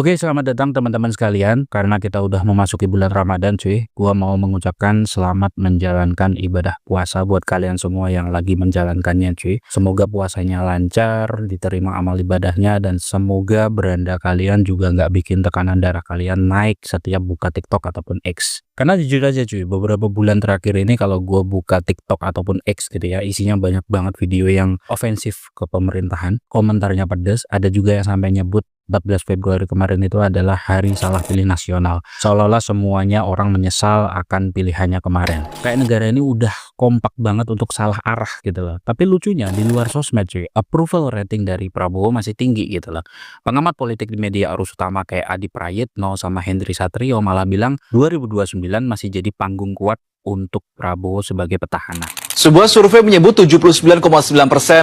Oke, selamat datang teman-teman sekalian. Karena kita udah memasuki bulan Ramadan cuy, gua mau mengucapkan selamat menjalankan ibadah puasa buat kalian semua yang lagi menjalankannya cuy. Semoga puasanya lancar, diterima amal ibadahnya, dan semoga beranda kalian juga nggak bikin tekanan darah kalian naik setiap buka TikTok ataupun X. Karena jujur aja cuy, beberapa bulan terakhir ini kalau gua buka TikTok ataupun X gitu ya, isinya banyak banget video yang ofensif ke pemerintahan, komentarnya pedas, ada juga yang sampai nyebut 14 Februari kemarin itu adalah hari salah pilih nasional. Seolah-olah semuanya orang menyesal akan pilihannya kemarin. Kayak negara ini udah kompak banget untuk salah arah gitu loh. Tapi lucunya di luar sosmed cuy, approval rating dari Prabowo masih tinggi gitu loh. Pengamat politik di media arus utama kayak Adi Prayitno sama Henry Satrio malah bilang 2029 masih jadi panggung kuat untuk Prabowo sebagai petahana. Sebuah survei menyebut 79,9%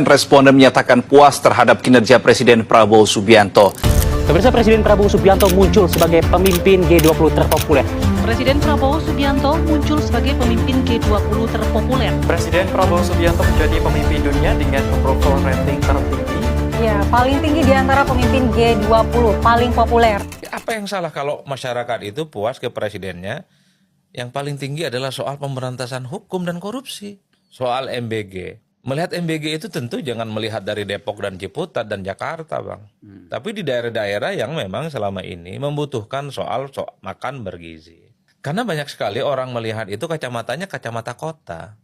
responden menyatakan puas terhadap kinerja Presiden Prabowo Subianto. Pemirsa, Presiden Prabowo Subianto muncul sebagai pemimpin G20 terpopuler. Presiden Prabowo Subianto muncul sebagai pemimpin G20 terpopuler. Presiden Prabowo Subianto menjadi pemimpin dunia dengan approval rating tertinggi. Ya, paling tinggi di antara pemimpin G20, paling populer. Apa yang salah kalau masyarakat itu puas ke presidennya? Yang paling tinggi adalah soal pemberantasan hukum dan korupsi. Soal MBG. Melihat MBG itu tentu jangan melihat dari Depok dan Ciputat dan Jakarta, Bang. Tapi di daerah-daerah yang memang selama ini membutuhkan soal makan bergizi. Karena banyak sekali orang melihat itu kacamatanya kacamata kota.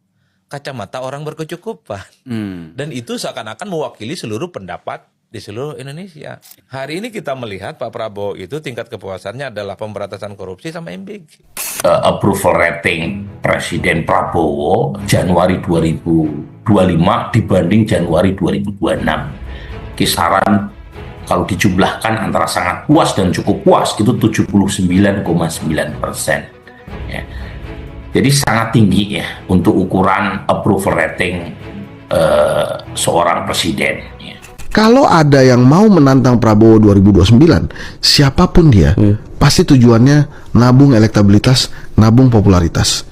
Kacamata orang berkecukupan. Dan itu seakan-akan mewakili seluruh pendapat di seluruh Indonesia. Hari ini kita melihat Pak Prabowo itu tingkat kepuasannya adalah pemberantasan korupsi sama MBG. Approval rating Presiden Prabowo Januari 2025 dibanding Januari 2026. Kisaran kalau dijumlahkan antara sangat puas dan cukup puas itu 79,9%. Ya. Jadi sangat tinggi ya untuk ukuran approval rating seorang presiden. Ya. Kalau ada yang mau menantang Prabowo 2029, siapapun dia, pasti tujuannya nabung elektabilitas, nabung popularitas.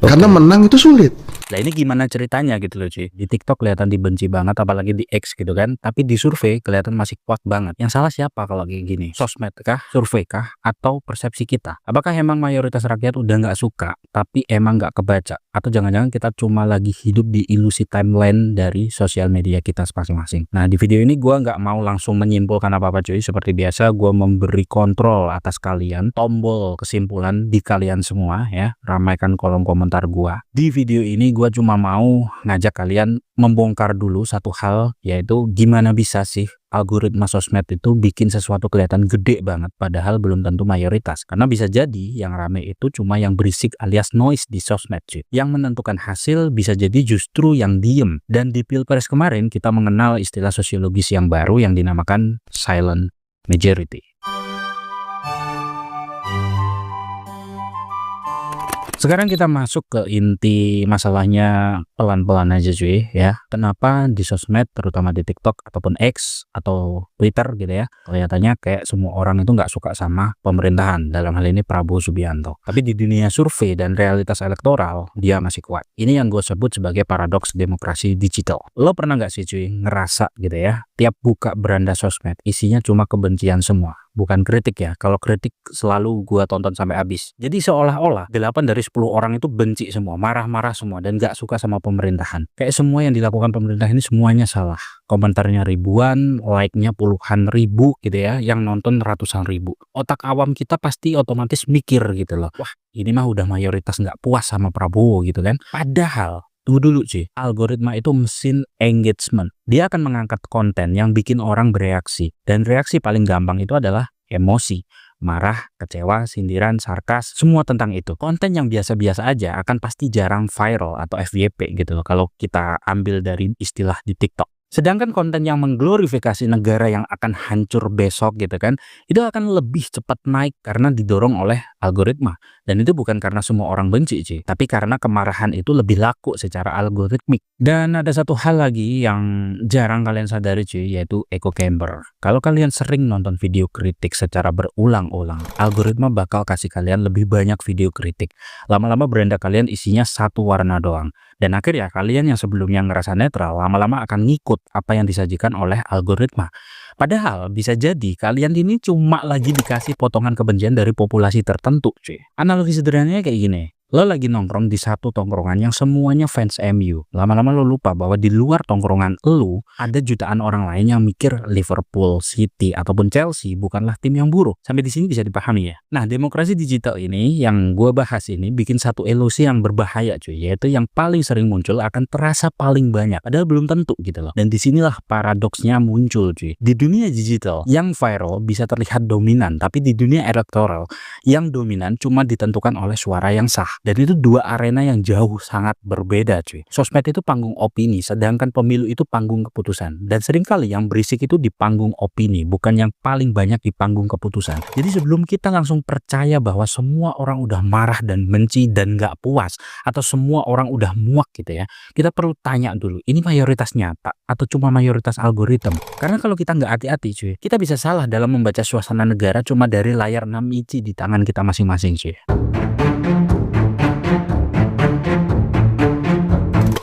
Karena menang itu sulit. Nah ini gimana ceritanya gitu loh cuy. Di TikTok kelihatan dibenci banget, apalagi di X gitu kan. Tapi di survei kelihatan masih kuat banget. Yang salah siapa kalau kayak gini? Sosmed kah? Survei kah? Atau persepsi kita? Apakah emang mayoritas rakyat udah nggak suka, tapi emang nggak kebaca? Atau jangan-jangan kita cuma lagi hidup di ilusi timeline dari sosial media kita masing-masing? Nah di video ini gue nggak mau langsung menyimpulkan apa-apa cuy. Seperti biasa gue memberi kontrol atas kalian. Tombol kesimpulan di kalian semua ya. Ramaikan kolom komentar gue. Di video ini gue cuma mau ngajak kalian membongkar dulu satu hal, yaitu gimana bisa sih algoritma sosmed itu bikin sesuatu kelihatan gede banget padahal belum tentu mayoritas. Karena bisa jadi yang rame itu cuma yang berisik alias noise di sosmed cuy. Yang menentukan hasil bisa jadi justru yang diem. Dan di Pilpres kemarin kita mengenal istilah sosiologis yang baru yang dinamakan silent majority. Sekarang kita masuk ke inti masalahnya pelan-pelan aja cuy ya. Kenapa di sosmed terutama di TikTok ataupun X atau Twitter gitu ya, kelihatannya kayak semua orang itu nggak suka sama pemerintahan, dalam hal ini Prabowo Subianto. Tapi di dunia survei dan realitas elektoral dia masih kuat. Ini yang gue sebut sebagai paradoks demokrasi digital. Lo pernah nggak sih cuy ngerasa gitu ya, tiap buka beranda sosmed isinya cuma kebencian semua? Bukan kritik ya, kalau kritik selalu gua tonton sampai habis. Jadi seolah-olah 8 dari 10 orang itu benci semua, marah-marah semua, dan gak suka sama pemerintahan. Kayak semua yang dilakukan pemerintah ini semuanya salah. Komentarnya ribuan, like-nya puluhan ribu gitu ya, yang nonton ratusan ribu. Otak awam kita pasti otomatis mikir gitu loh, wah ini mah udah mayoritas gak puas sama Prabowo gitu kan. Padahal tunggu dulu sih, algoritma itu mesin engagement. Dia akan mengangkat konten yang bikin orang bereaksi. Dan reaksi paling gampang itu adalah emosi. Marah, kecewa, sindiran, sarkas, semua tentang itu. Konten yang biasa-biasa aja akan pasti jarang viral atau FYP gitu loh, kalau kita ambil dari istilah di TikTok. Sedangkan konten yang mengglorifikasi negara yang akan hancur besok gitu kan, itu akan lebih cepat naik karena didorong oleh algoritma. Dan itu bukan karena semua orang benci sih, tapi karena kemarahan itu lebih laku secara algoritmik. Dan ada satu hal lagi yang jarang kalian sadari cuy, yaitu echo chamber. Kalau kalian sering nonton video kritik secara berulang-ulang, algoritma bakal kasih kalian lebih banyak video kritik. Lama-lama beranda kalian isinya satu warna doang. Dan akhirnya kalian yang sebelumnya ngerasa netral lama-lama akan ngikut apa yang disajikan oleh algoritma. Padahal bisa jadi kalian ini cuma lagi dikasih potongan kebencian dari populasi tertentu, cuy. Analogi sederhananya kayak gini. Lo lagi nongkrong di satu tongkrongan yang semuanya fans MU. Lama-lama lo lupa bahwa di luar tongkrongan lo ada jutaan orang lain yang mikir Liverpool, City, ataupun Chelsea bukanlah tim yang buruk. Sampai di sini bisa dipahami ya. Nah, demokrasi digital ini yang gue bahas ini bikin satu ilusi yang berbahaya, cuy. Yaitu yang paling sering muncul akan terasa paling banyak. Padahal belum tentu gitu loh. Dan disinilah paradoksnya muncul, cuy. Di dunia digital, yang viral bisa terlihat dominan. Tapi di dunia elektoral, yang dominan cuma ditentukan oleh suara yang sah. Dan itu dua arena yang jauh sangat berbeda, cuy. Sosmed itu panggung opini, sedangkan pemilu itu panggung keputusan. Dan seringkali yang berisik itu di panggung opini, bukan yang paling banyak di panggung keputusan. Jadi sebelum kita langsung percaya bahwa semua orang udah marah dan benci dan gak puas, atau semua orang udah muak gitu ya, kita perlu tanya dulu, ini mayoritas nyata atau cuma mayoritas algoritma? Karena kalau kita nggak hati-hati, cuy, kita bisa salah dalam membaca suasana negara cuma dari layar 6 inci di tangan kita masing-masing, cuy.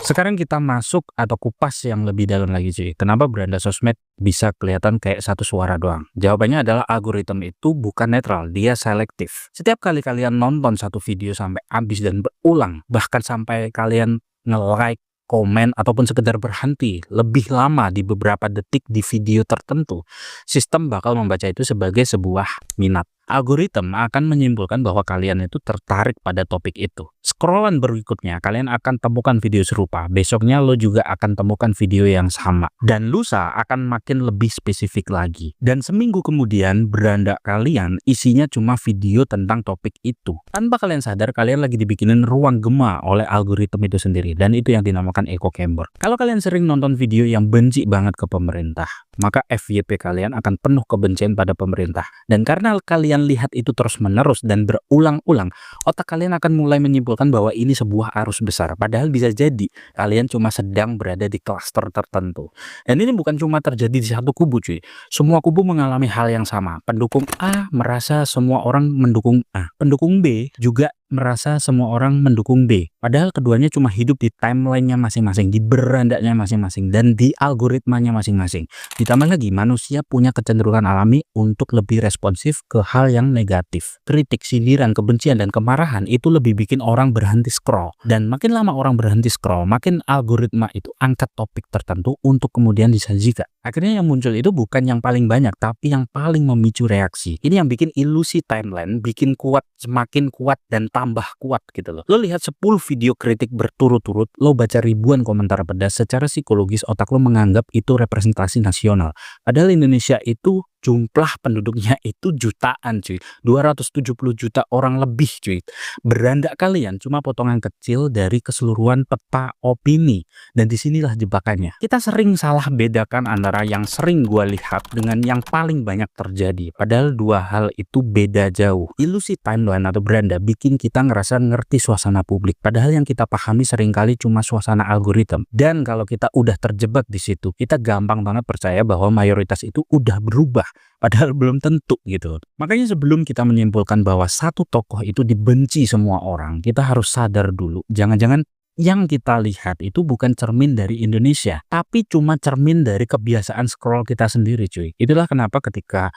Sekarang kita masuk atau kupas yang lebih dalam lagi, cuy. Kenapa beranda sosmed bisa kelihatan kayak satu suara doang? Jawabannya adalah algoritma itu bukan netral, dia selektif. Setiap kali kalian nonton satu video sampai habis dan berulang, bahkan sampai kalian nge-like, komen, ataupun sekedar berhenti lebih lama di beberapa detik di video tertentu, sistem bakal membaca itu sebagai sebuah minat. Algoritma akan menyimpulkan bahwa kalian itu tertarik pada topik itu. Scrollan berikutnya, kalian akan temukan video serupa. Besoknya lo juga akan temukan video yang sama. Dan lusa akan makin lebih spesifik lagi. Dan seminggu kemudian, beranda kalian isinya cuma video tentang topik itu. Tanpa kalian sadar, kalian lagi dibikinin ruang gema oleh algoritma itu sendiri. Dan itu yang dinamakan echo chamber. Kalau kalian sering nonton video yang benci banget ke pemerintah, maka FYP kalian akan penuh kebencian pada pemerintah. Dan karena kalian lihat itu terus-menerus dan berulang-ulang, otak kalian akan mulai menyimpulkan bahwa ini sebuah arus besar. Padahal bisa jadi kalian cuma sedang berada di klaster tertentu. Dan ini bukan cuma terjadi di satu kubu, cuy. Semua kubu mengalami hal yang sama. Pendukung A merasa semua orang mendukung A. Pendukung B juga merasa semua orang mendukung B. Padahal keduanya cuma hidup di timelinenya masing-masing, di berandanya masing-masing, dan di algoritmanya masing-masing. Ditambah lagi, manusia punya kecenderungan alami untuk lebih responsif ke hal yang negatif. Kritik, sindiran, kebencian, dan kemarahan itu lebih bikin orang berhenti scroll. Dan makin lama orang berhenti scroll, makin algoritma itu angkat topik tertentu untuk kemudian disajikan. Akhirnya yang muncul itu bukan yang paling banyak, tapi yang paling memicu reaksi. Ini yang bikin ilusi timeline, bikin kuat, semakin kuat, dan tambah kuat gitu loh. Lo lihat 10 video kritik berturut-turut, lo baca ribuan komentar pedas, secara psikologis otak lo menganggap itu representasi nasional. Padahal Indonesia itu jumlah penduduknya itu jutaan, cuy. 270 juta orang lebih, cuy. Beranda kalian cuma potongan kecil dari keseluruhan peta opini. Dan disinilah jebakannya. Kita sering salah bedakan antara yang sering gua lihat dengan yang paling banyak terjadi. Padahal dua hal itu beda jauh. Ilusi timeline atau beranda bikin kita ngerasa ngerti suasana publik. Padahal yang kita pahami seringkali cuma suasana algoritma. Dan kalau kita udah terjebak di situ, kita gampang banget percaya bahwa mayoritas itu udah berubah. Padahal belum tentu gitu. Makanya sebelum kita menyimpulkan bahwa satu tokoh itu dibenci semua orang, kita harus sadar dulu. Jangan-jangan yang kita lihat itu bukan cermin dari Indonesia, tapi cuma cermin dari kebiasaan scroll kita sendiri, cuy. Itulah kenapa ketika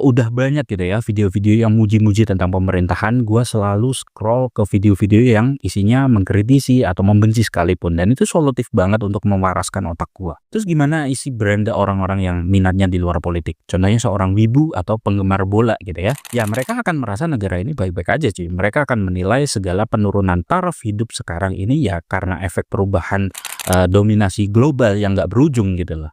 udah banyak gitu ya video-video yang muji-muji tentang pemerintahan, gua selalu scroll ke video-video yang isinya mengkritisi atau membenci sekalipun. Dan itu solutif banget untuk mewaraskan otak gua. Terus gimana isi beranda orang-orang yang minatnya di luar politik? Contohnya seorang wibu atau penggemar bola gitu ya. Ya mereka akan merasa negara ini baik-baik aja, cuy. Mereka akan menilai segala penurunan taraf hidup sekarang ini ya karena efek perubahan dominasi global yang nggak berujung gitu loh.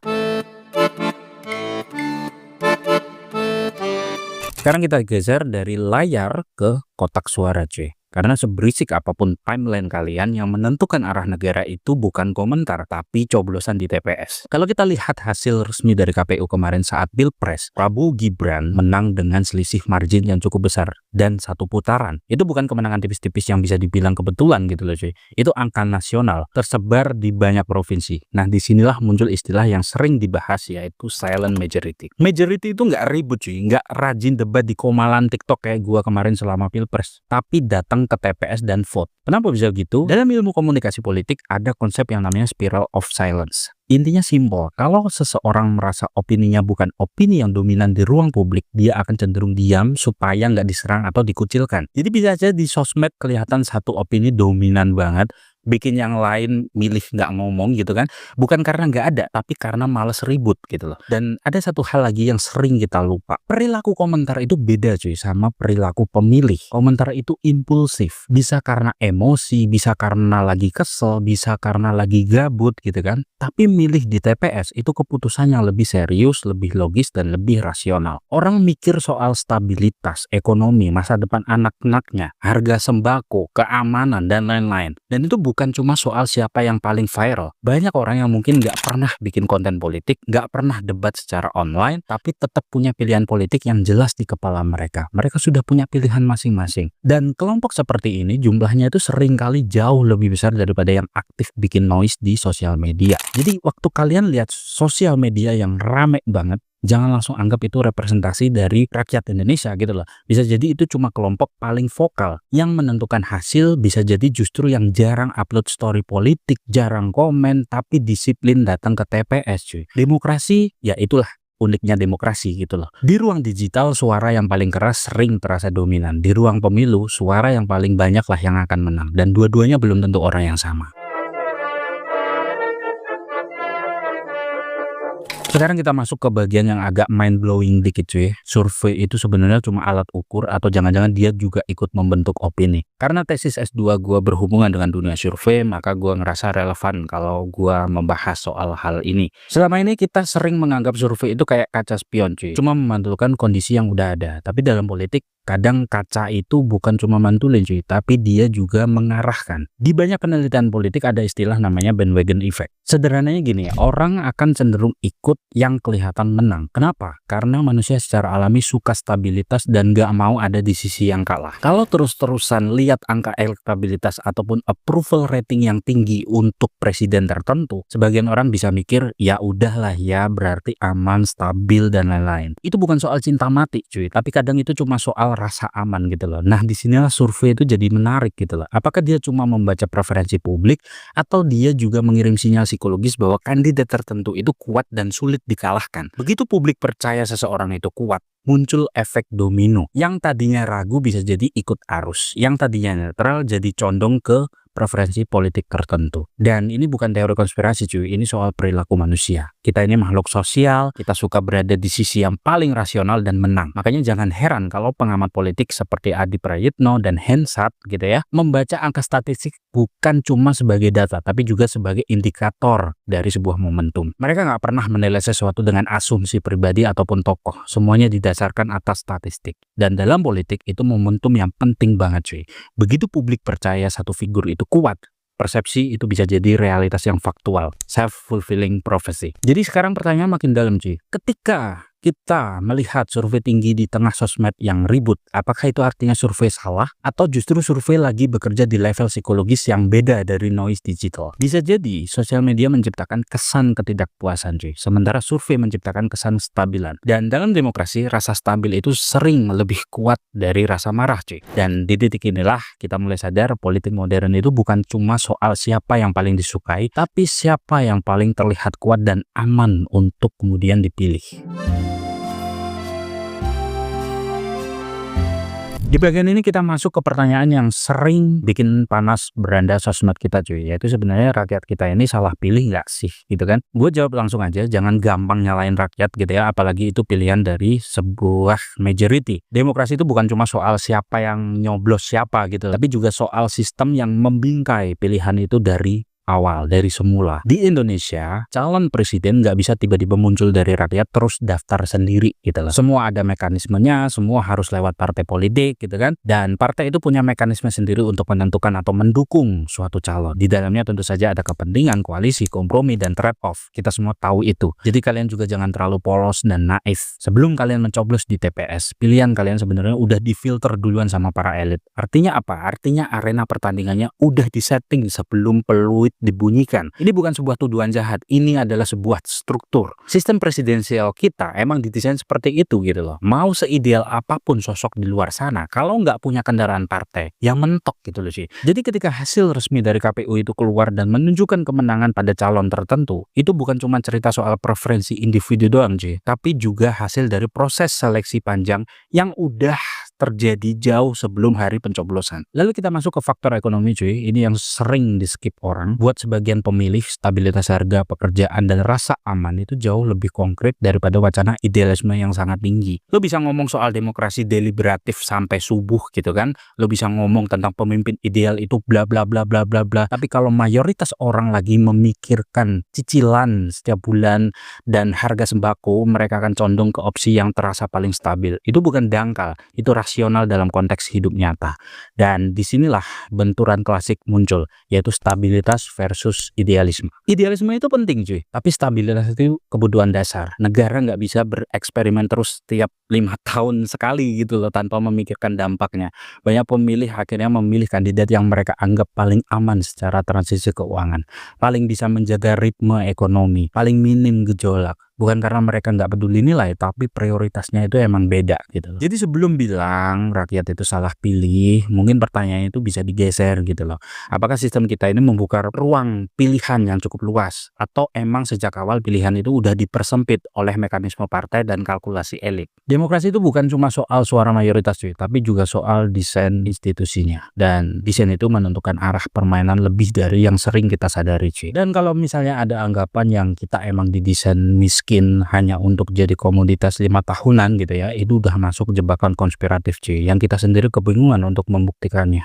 Sekarang kita geser dari layar ke kotak suara, cuy. Karena seberisik apapun timeline kalian, yang menentukan arah negara itu bukan komentar, tapi coblosan di TPS. Kalau kita lihat hasil resmi dari KPU kemarin saat Pilpres, Prabowo Gibran menang dengan selisih margin yang cukup besar dan satu putaran. Itu bukan kemenangan tipis-tipis yang bisa dibilang kebetulan gitu loh, cuy. Itu angka nasional, tersebar di banyak provinsi. Nah, disinilah muncul istilah yang sering dibahas, yaitu silent majority. Majority itu nggak ribut, cuy, nggak rajin debat di komalan TikTok kayak gua kemarin selama Pilpres, tapi datang datang ke TPS dan vote. Kenapa bisa gitu? Dalam ilmu komunikasi politik ada konsep yang namanya spiral of silence. Intinya simpel, kalau seseorang merasa opininya bukan opini yang dominan di ruang publik, dia akan cenderung diam supaya nggak diserang atau dikucilkan. Jadi bisa aja di sosmed kelihatan satu opini dominan banget, bikin yang lain milih nggak ngomong gitu kan, bukan karena nggak ada, tapi karena males ribut gitu loh. Dan ada satu hal lagi yang sering kita lupa, perilaku komentar itu beda cuy sama perilaku pemilih. Komentar itu impulsif, bisa karena emosi, bisa karena lagi kesel, bisa karena lagi gabut gitu kan. Tapi milih di TPS itu keputusan yang lebih serius, lebih logis, dan lebih rasional. Orang mikir soal stabilitas, ekonomi, masa depan anak-anaknya, harga sembako, keamanan, dan lain-lain. Dan itu bukan cuma soal siapa yang paling viral. Banyak orang yang mungkin nggak pernah bikin konten politik, nggak pernah debat secara online, tapi tetap punya pilihan politik yang jelas di kepala mereka. Mereka sudah punya pilihan masing-masing. Dan kelompok seperti ini jumlahnya itu seringkali jauh lebih besar daripada yang aktif bikin noise di sosial media. Jadi waktu kalian lihat sosial media yang rame banget, jangan langsung anggap itu representasi dari rakyat Indonesia gitu loh. Bisa jadi itu cuma kelompok paling vokal yang menentukan hasil, bisa jadi justru yang jarang upload story politik, jarang komen, tapi disiplin datang ke TPS cuy. Demokrasi, ya itulah uniknya demokrasi gitu loh. Di ruang digital suara yang paling keras sering terasa dominan. Di ruang pemilu suara yang paling banyak lah yang akan menang. Dan dua-duanya belum tentu orang yang sama. Sekarang kita masuk ke bagian yang agak mind blowing dikit cuy. Survei itu sebenarnya cuma alat ukur atau jangan-jangan dia juga ikut membentuk opini. Karena tesis S2 gue berhubungan dengan dunia survei, maka gue ngerasa relevan kalau gue membahas soal hal ini. Selama ini kita sering menganggap survei itu kayak kaca spion cuy, cuma memantulkan kondisi yang udah ada. Tapi dalam politik kadang kaca itu bukan cuma mantulin cuy, tapi dia juga mengarahkan. Di banyak penelitian politik ada istilah namanya bandwagon effect. Sederhananya gini, orang akan cenderung ikut yang kelihatan menang. Kenapa? Karena manusia secara alami suka stabilitas dan gak mau ada di sisi yang kalah. Kalau terus-terusan lihat angka elektabilitas ataupun approval rating yang tinggi untuk presiden tertentu, sebagian orang bisa mikir, ya udahlah ya, berarti aman, stabil, dan lain-lain. Itu bukan soal cinta mati cuy, tapi kadang itu cuma soal rasa aman gitu loh. Nah disinilah survei itu jadi menarik gitu loh. Apakah dia cuma membaca preferensi publik atau dia juga mengirim sinyal psikologis bahwa kandidat tertentu itu kuat dan sulit dikalahkan. Begitu publik percaya seseorang itu kuat, muncul efek domino. Yang tadinya ragu bisa jadi ikut arus. Yang tadinya netral jadi condong ke preferensi politik tertentu. Dan ini bukan teori konspirasi cuy, ini soal perilaku manusia. Kita ini makhluk sosial, kita suka berada di sisi yang paling rasional dan menang. Makanya jangan heran kalau pengamat politik seperti Adi Prayitno dan Hensat gitu ya, membaca angka statistik bukan cuma sebagai data, tapi juga sebagai indikator dari sebuah momentum. Mereka nggak pernah menilai sesuatu dengan asumsi pribadi ataupun tokoh. Semuanya didasarkan atas statistik. Dan dalam politik itu momentum yang penting banget cuy. Begitu publik percaya satu figur itu kuat, persepsi itu bisa jadi realitas yang faktual, self-fulfilling prophecy. Jadi sekarang pertanyaan makin dalam cuy. Ketika kita melihat survei tinggi di tengah sosmed yang ribut, apakah itu artinya survei salah? Atau justru survei lagi bekerja di level psikologis yang beda dari noise digital? Bisa jadi sosial media menciptakan kesan ketidakpuasan cuy, sementara survei menciptakan kesan stabilan. Dan dalam demokrasi, rasa stabil itu sering lebih kuat dari rasa marah cuy. Dan di titik inilah kita mulai sadar politik modern itu bukan cuma soal siapa yang paling disukai, tapi siapa yang paling terlihat kuat dan aman untuk kemudian dipilih. Di bagian ini kita masuk ke pertanyaan yang sering bikin panas beranda sosmed kita cuy, yaitu sebenarnya rakyat kita ini salah pilih nggak sih gitu kan. Gue jawab langsung aja, jangan gampang nyalain rakyat gitu ya, apalagi itu pilihan dari sebuah majority. Demokrasi itu bukan cuma soal siapa yang nyoblos siapa gitu, tapi juga soal sistem yang membingkai pilihan itu dari awal, dari semula. Di Indonesia, calon presiden nggak bisa tiba-tiba muncul dari rakyat terus daftar sendiri gitu loh. Semua ada mekanismenya, semua harus lewat partai politik gitu kan. Dan partai itu punya mekanisme sendiri untuk menentukan atau mendukung suatu calon. Di dalamnya tentu saja ada kepentingan, koalisi, kompromi, dan trade-off. Kita semua tahu itu. Jadi kalian juga jangan terlalu polos dan naif. Sebelum kalian mencoblos di TPS, pilihan kalian sebenarnya udah difilter duluan sama para elit. Artinya apa? Artinya arena pertandingannya udah disetting sebelum peluit dibunyikan. Ini bukan sebuah tuduhan jahat, ini adalah sebuah struktur. Sistem presidensial kita emang didesain seperti itu gitu loh. Mau seideal apapun sosok di luar sana, kalau nggak punya kendaraan partai, yang mentok gitu loh sih. Jadi ketika hasil resmi dari KPU itu keluar dan menunjukkan kemenangan pada calon tertentu, itu bukan cuma cerita soal preferensi individu doang cuy, tapi juga hasil dari proses seleksi panjang yang udah terjadi jauh sebelum hari pencoblosan. Lalu kita masuk ke faktor ekonomi cuy, ini yang sering di skip orang. Buat sebagian pemilih, stabilitas harga, pekerjaan, dan rasa aman itu jauh lebih konkret daripada wacana idealisme yang sangat tinggi. Lo bisa ngomong soal demokrasi deliberatif sampai subuh gitu kan, lo bisa ngomong tentang pemimpin ideal itu bla bla bla bla bla bla, tapi kalau mayoritas orang lagi memikirkan cicilan setiap bulan dan harga sembako, mereka akan condong ke opsi yang terasa paling stabil. Itu bukan dangkal, itu rasional dalam konteks hidup nyata. Dan disinilah benturan klasik muncul, yaitu stabilitas versus idealisme. Idealisme itu penting cuy, tapi stabilitas itu kebutuhan dasar. Negara nggak bisa bereksperimen terus setiap 5 tahun sekali gitu loh tanpa memikirkan dampaknya. Banyak pemilih akhirnya memilih kandidat yang mereka anggap paling aman secara transisi keuangan, paling bisa menjaga ritme ekonomi, paling minim gejolak. Bukan karena mereka nggak peduli nilai, tapi prioritasnya itu emang beda gitu loh. Jadi sebelum bilang rakyat itu salah pilih, mungkin pertanyaannya itu bisa digeser gitu loh. Apakah sistem kita ini membuka ruang pilihan yang cukup luas? Atau emang sejak awal pilihan itu udah dipersempit oleh mekanisme partai dan kalkulasi elit? Demokrasi itu bukan cuma soal suara mayoritas cuy, tapi juga soal desain institusinya. Dan desain itu menentukan arah permainan lebih dari yang sering kita sadari cuy. Dan kalau misalnya ada anggapan yang kita emang didesain miskin hanya untuk jadi komoditas 5 tahunan gitu ya, itu udah masuk jebakan konspiratif cuy, yang kita sendiri kebingungan untuk membuktikannya.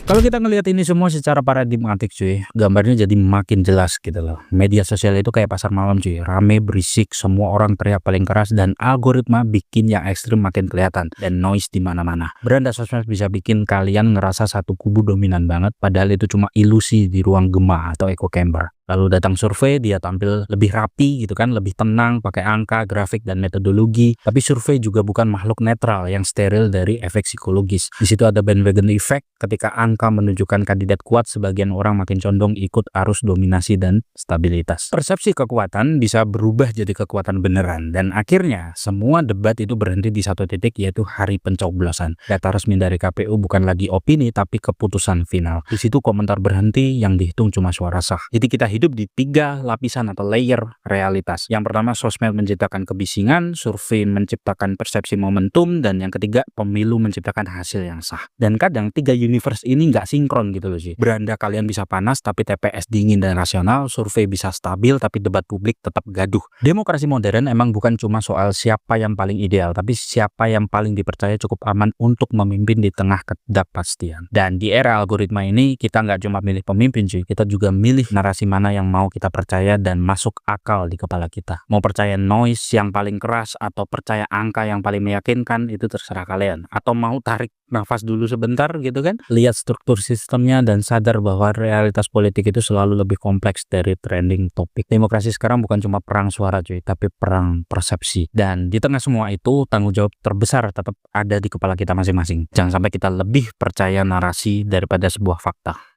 Kalau kita ngelihat ini semua secara paradigmatik cuy, gambarnya jadi makin jelas gitu loh. Media sosial itu kayak pasar malam cuy, rame, berisik, semua orang teriak paling keras, dan algoritma bikin yang ekstrim makin kelihatan, dan noise di mana-mana. Beranda sosmed bisa bikin kalian ngerasa satu kubu dominan banget, padahal itu cuma ilusi di ruang gema atau echo chamber. Lalu datang survei, dia tampil lebih rapi gitu kan, lebih tenang, pakai angka, grafik, dan metodologi. Tapi survei juga bukan makhluk netral yang steril dari efek psikologis. Di situ ada bandwagon effect, ketika angka menunjukkan kandidat kuat, sebagian orang makin condong ikut arus dominasi dan stabilitas. Persepsi kekuatan bisa berubah jadi kekuatan beneran, dan akhirnya semua debat itu berhenti di satu titik, yaitu hari pencoblosan. Data resmi dari KPU bukan lagi opini, tapi keputusan final. Di situ komentar berhenti, yang dihitung cuma suara sah. Jadi kita hidup di 3 lapisan atau layer realitas. Yang pertama, sosmed menciptakan kebisingan, survei menciptakan persepsi momentum, dan yang ketiga, pemilu menciptakan hasil yang sah. Dan kadang 3 universe ini nggak sinkron gitu loh sih. Beranda kalian bisa panas tapi TPS dingin dan rasional, survei bisa stabil tapi debat publik tetap gaduh. Demokrasi modern emang bukan cuma soal siapa yang paling ideal, tapi siapa yang paling dipercaya cukup aman untuk memimpin di tengah ketidakpastian. Dan di era algoritma ini, kita nggak cuma milih pemimpin cuy, kita juga milih narasi mana yang mau kita percaya dan masuk akal di kepala kita. Mau percaya noise yang paling keras atau percaya angka yang paling meyakinkan, itu terserah kalian. Atau mau tarik nafas dulu sebentar gitu kan, lihat struktur sistemnya dan sadar bahwa realitas politik itu selalu lebih kompleks dari trending topik. Demokrasi sekarang bukan cuma perang suara cuy, tapi perang persepsi. Dan di tengah semua itu, tanggung jawab terbesar tetap ada di kepala kita masing-masing. Jangan sampai kita lebih percaya narasi daripada sebuah fakta.